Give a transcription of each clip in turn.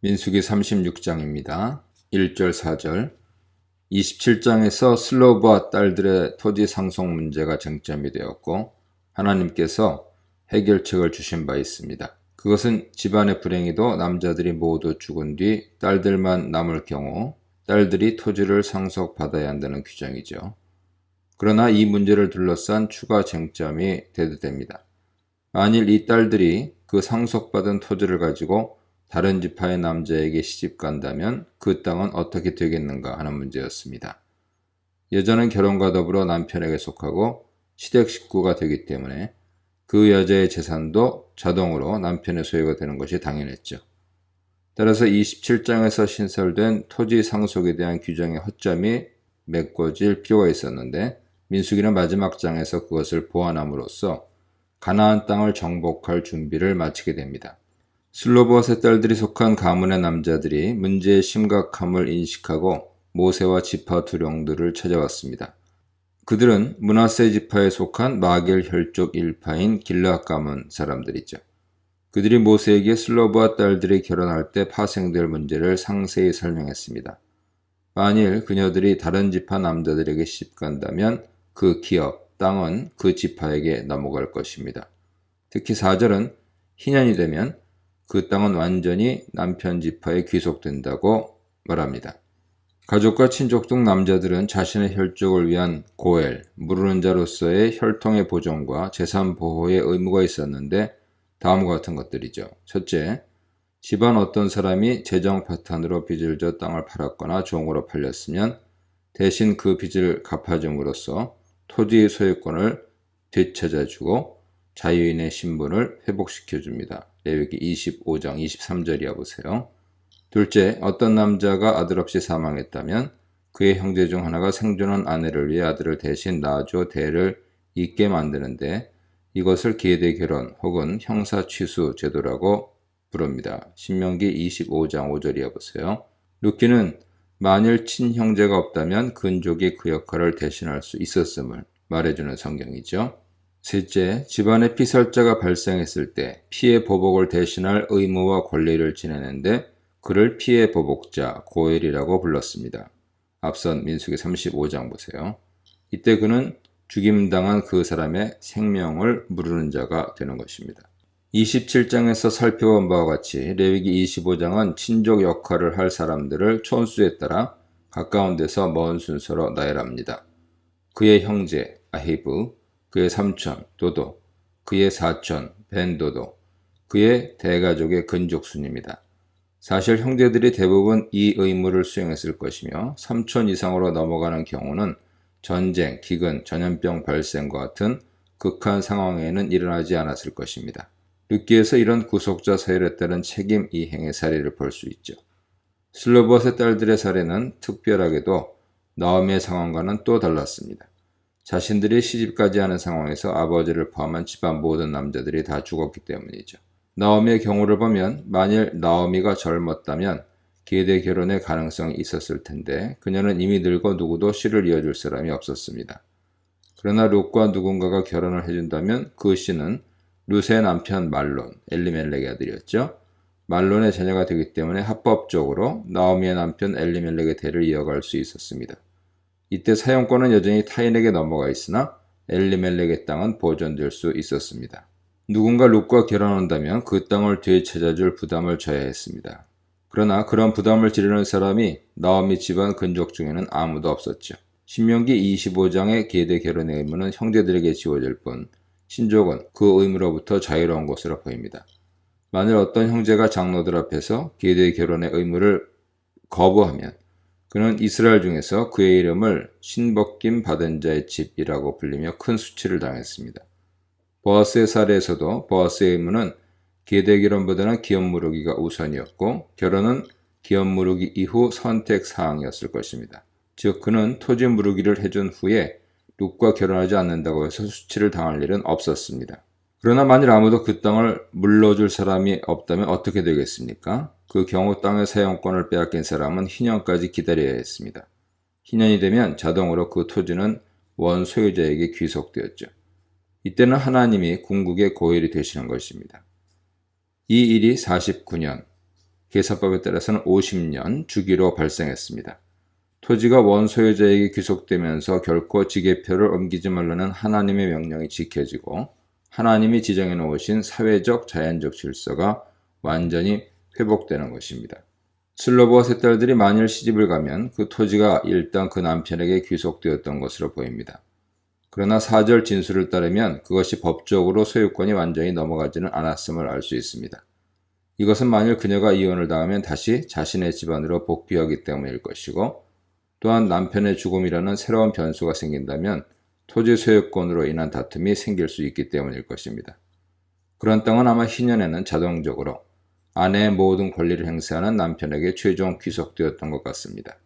민수기 36장입니다. 1절 4절 27장에서 슬로브와 딸들의 토지 상속 문제가 쟁점이 되었고 하나님께서 해결책을 주신 바 있습니다. 그것은 집안의 불행이도 남자들이 모두 죽은 뒤 딸들만 남을 경우 딸들이 토지를 상속받아야 한다는 규정이죠. 그러나 이 문제를 둘러싼 추가 쟁점이 대두됩니다. 만일 이 딸들이 그 상속받은 토지를 가지고 다른 지파의 남자에게 시집간다면 그 땅은 어떻게 되겠는가 하는 문제였습니다. 여자는 결혼과 더불어 남편에게 속하고 시댁 식구가 되기 때문에 그 여자의 재산도 자동으로 남편의 소유가 되는 것이 당연했죠. 따라서 27장에서 신설된 토지 상속에 대한 규정의 허점이 메꿔질 필요가 있었는데 민수기는 마지막 장에서 그것을 보완함으로써 가나안 땅을 정복할 준비를 마치게 됩니다. 슬로보아의 딸들이 속한 가문의 남자들이 문제의 심각함을 인식하고 모세와 지파 두령들을 찾아왔습니다. 그들은 므낫세 지파에 속한 마겔 혈족 일파인 길르앗 가문 사람들이죠. 그들이 모세에게 슬로보아 딸들이 결혼할 때 파생될 문제를 상세히 설명했습니다. 만일 그녀들이 다른 지파 남자들에게 시집간다면 그 기업, 땅은 그 지파에게 넘어갈 것입니다. 특히 4절은 희년이 되면 그 땅은 완전히 남편 지파에 귀속된다고 말합니다. 가족과 친족 등 남자들은 자신의 혈족을 위한 고엘, 무르는 자로서의 혈통의 보존과 재산 보호의 의무가 있었는데 다음과 같은 것들이죠. 첫째, 집안 어떤 사람이 재정 파탄으로 빚을 져 땅을 팔았거나 종으로 팔렸으면 대신 그 빚을 갚아줌으로써 토지의 소유권을 되찾아주고 자유인의 신분을 회복시켜줍니다. 레위기 25장 23절이야 보세요. 둘째, 어떤 남자가 아들 없이 사망했다면 그의 형제 중 하나가 생존한 아내를 위해 아들을 대신 낳아줘 대를 잇게 만드는데 이것을 계대 결혼 혹은 형사 취수 제도라고 부릅니다. 신명기 25장 5절이야 보세요. 룻기는 만일 친형제가 없다면 근족이 그 역할을 대신할 수 있었음을 말해주는 성경이죠. 셋째, 집안에 피살자가 발생했을 때 피해 보복을 대신할 의무와 권리를 지내는데 그를 피해 보복자, 고엘이라고 불렀습니다. 앞선 민수기 35장 보세요. 이때 그는 죽임당한 그 사람의 생명을 물으는 자가 되는 것입니다. 27장에서 살펴본 바와 같이 레위기 25장은 친족 역할을 할 사람들을 촌수에 따라 가까운 데서 먼 순서로 나열합니다. 그의 형제 아히브, 그의 삼촌 도도, 그의 사촌 벤도도, 그의 대가족의 근족순입니다. 사실 형제들이 대부분 이 의무를 수행했을 것이며 삼촌 이상으로 넘어가는 경우는 전쟁, 기근, 전염병 발생과 같은 극한 상황에는 일어나지 않았을 것입니다. 룻기에서 이런 구속자 사열에 따른 책임 이행의 사례를 볼 수 있죠. 슬로봇의 딸들의 사례는 특별하게도 나오미의 상황과는 또 달랐습니다. 자신들이 시집가지 않은 상황에서 아버지를 포함한 집안 모든 남자들이 다 죽었기 때문이죠. 나오미의 경우를 보면 만일 나오미가 젊었다면 계대 결혼의 가능성이 있었을 텐데 그녀는 이미 늙어 누구도 씨를 이어줄 사람이 없었습니다. 그러나 룻과 누군가가 결혼을 해준다면 그 씨는 룻의 남편 말론, 엘리멜렉의 아들이었죠. 말론의 자녀가 되기 때문에 합법적으로 나오미의 남편 엘리멜렉의 대를 이어갈 수 있었습니다. 이때 사용권은 여전히 타인에게 넘어가 있으나 엘리멜렉의 땅은 보존될 수 있었습니다. 누군가 룻과 결혼한다면 그 땅을 되찾아줄 부담을 져야 했습니다. 그러나 그런 부담을 지르는 사람이 나오미 집안 근족 중에는 아무도 없었죠. 신명기 25장의 계대 결혼의 의무는 형제들에게 지워질 뿐 신족은 그 의무로부터 자유로운 것으로 보입니다. 만일 어떤 형제가 장로들 앞에서 계대 결혼의 의무를 거부하면 그는 이스라엘 중에서 그의 이름을 신벗김 받은 자의 집이라고 불리며 큰 수치를 당했습니다. 보아스의 사례에서도 보아스의 의무는 계대 결혼보다는 기업 무르기가 우선이었고 결혼은 기업 무르기 이후 선택 사항이었을 것입니다. 즉 그는 토지 무르기를 해준 후에 룻과 결혼하지 않는다고 해서 수치를 당할 일은 없었습니다. 그러나 만일 아무도 그 땅을 물러줄 사람이 없다면 어떻게 되겠습니까? 그 경우 땅의 사용권을 빼앗긴 사람은 희년까지 기다려야 했습니다. 희년이 되면 자동으로 그 토지는 원 소유자에게 귀속되었죠. 이때는 하나님이 궁극의 고엘이 되시는 것입니다. 이 일이 49년, 계사법에 따라서는 50년 주기로 발생했습니다. 토지가 원소유자에게 귀속되면서 결코 지계표를 옮기지 말라는 하나님의 명령이 지켜지고 하나님이 지정해 놓으신 사회적 자연적 질서가 완전히 회복되는 것입니다. 슬로보와 세 딸들이 만일 시집을 가면 그 토지가 일단 그 남편에게 귀속되었던 것으로 보입니다. 그러나 4절 진술을 따르면 그것이 법적으로 소유권이 완전히 넘어가지는 않았음을 알 수 있습니다. 이것은 만일 그녀가 이혼을 당하면 다시 자신의 집안으로 복귀하기 때문일 것이고 또한 남편의 죽음이라는 새로운 변수가 생긴다면 토지 소유권으로 인한 다툼이 생길 수 있기 때문일 것입니다. 그런 땅은 아마 희년에는 자동적으로 아내의 모든 권리를 행사하는 남편에게 최종 귀속되었던 것 같습니다.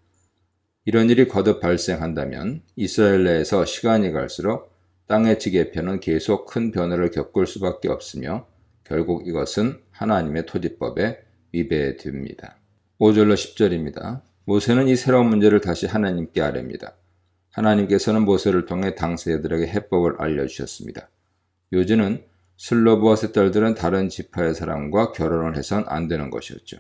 이런 일이 거듭 발생한다면 이스라엘 내에서 시간이 갈수록 땅의 지계표는 계속 큰 변화를 겪을 수밖에 없으며 결국 이것은 하나님의 토지법에 위배됩니다. 5절로 10절입니다. 모세는 이 새로운 문제를 다시 하나님께 아뢰입니다. 하나님께서는 모세를 통해 당사자들에게 해법을 알려주셨습니다. 요지는 슬로보와 세 딸들은 다른 지파의 사람과 결혼을 해선 안 되는 것이었죠.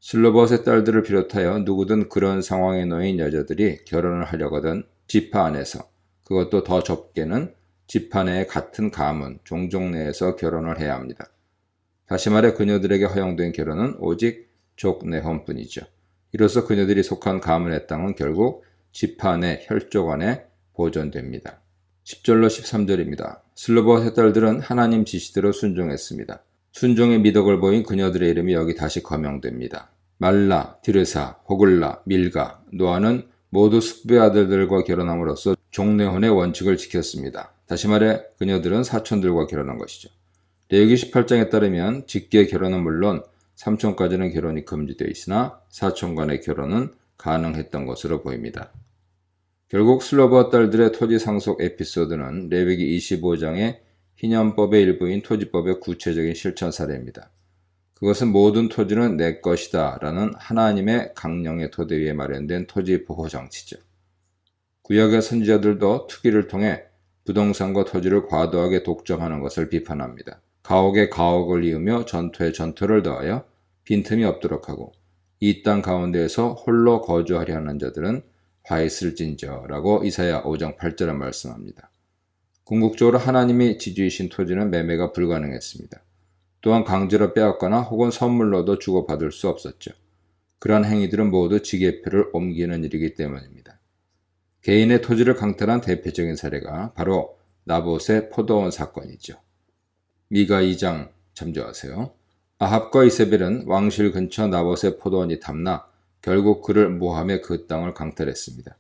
슬로보와 세 딸들을 비롯하여 누구든 그런 상황에 놓인 여자들이 결혼을 하려거든 지파 안에서, 그것도 더 좁게는 지파 내의 같은 가문, 종족 내에서 결혼을 해야 합니다. 다시 말해 그녀들에게 허용된 결혼은 오직 족내혼뿐이죠. 이로써 그녀들이 속한 가문의 땅은 결국 지파 내 혈족 안에 보존됩니다. 10절로 13절입니다. 슬로보와 세 딸들은 하나님 지시대로 순종했습니다. 순종의 미덕을 보인 그녀들의 이름이 여기 다시 거명됩니다. 말라, 디르사, 호글라, 밀가, 노아는 모두 숙부의 아들들과 결혼함으로써 종내혼의 원칙을 지켰습니다. 다시 말해 그녀들은 사촌들과 결혼한 것이죠. 레위기 18장에 따르면 직계 결혼은 물론 삼촌까지는 결혼이 금지되어 있으나 사촌 간의 결혼은 가능했던 것으로 보입니다. 결국 슬로보와 딸들의 토지 상속 에피소드는 레위기 25장의 희년법의 일부인 토지법의 구체적인 실천 사례입니다. 그것은 모든 토지는 내 것이다 라는 하나님의 강령의 토대 위에 마련된 토지 보호 장치죠. 구약의 선지자들도 투기를 통해 부동산과 토지를 과도하게 독점하는 것을 비판합니다. 가옥에 가옥을 이으며 전토에 전토를 더하여 빈틈이 없도록 하고 이 땅 가운데에서 홀로 거주하려 하는 자들은 화 있을진저 라고 이사야 5장 8절에 말씀합니다. 궁극적으로 하나님이 지주이신 토지는 매매가 불가능했습니다. 또한 강제로 빼앗거나 혹은 선물로도 주고받을 수 없었죠. 그러한 행위들은 모두 지계표를 옮기는 일이기 때문입니다. 개인의 토지를 강탈한 대표적인 사례가 바로 나봇의 포도원 사건이죠. 미가 2장 참조하세요. 아합과 이세벨은 왕실 근처 나봇의 포도원이 탐나 결국 그를 모함해 그 땅을 강탈했습니다.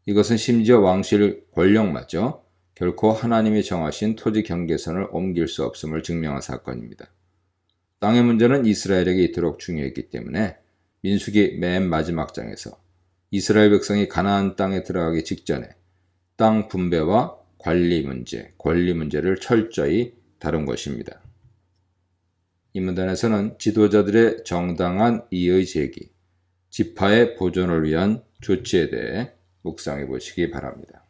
이것은 심지어 왕실 권력마저 결코 하나님이 정하신 토지 경계선을 옮길 수 없음을 증명한 사건입니다. 땅의 문제는 이스라엘에게 이토록 중요했기 때문에 민수기 맨 마지막 장에서 이스라엘 백성이 가나안 땅에 들어가기 직전에 땅 분배와 관리 문제, 권리 문제를 철저히 다룬 것입니다. 이 문단에서는 지도자들의 정당한 이의 제기, 지파의 보존을 위한 조치에 대해 묵상해 보시기 바랍니다.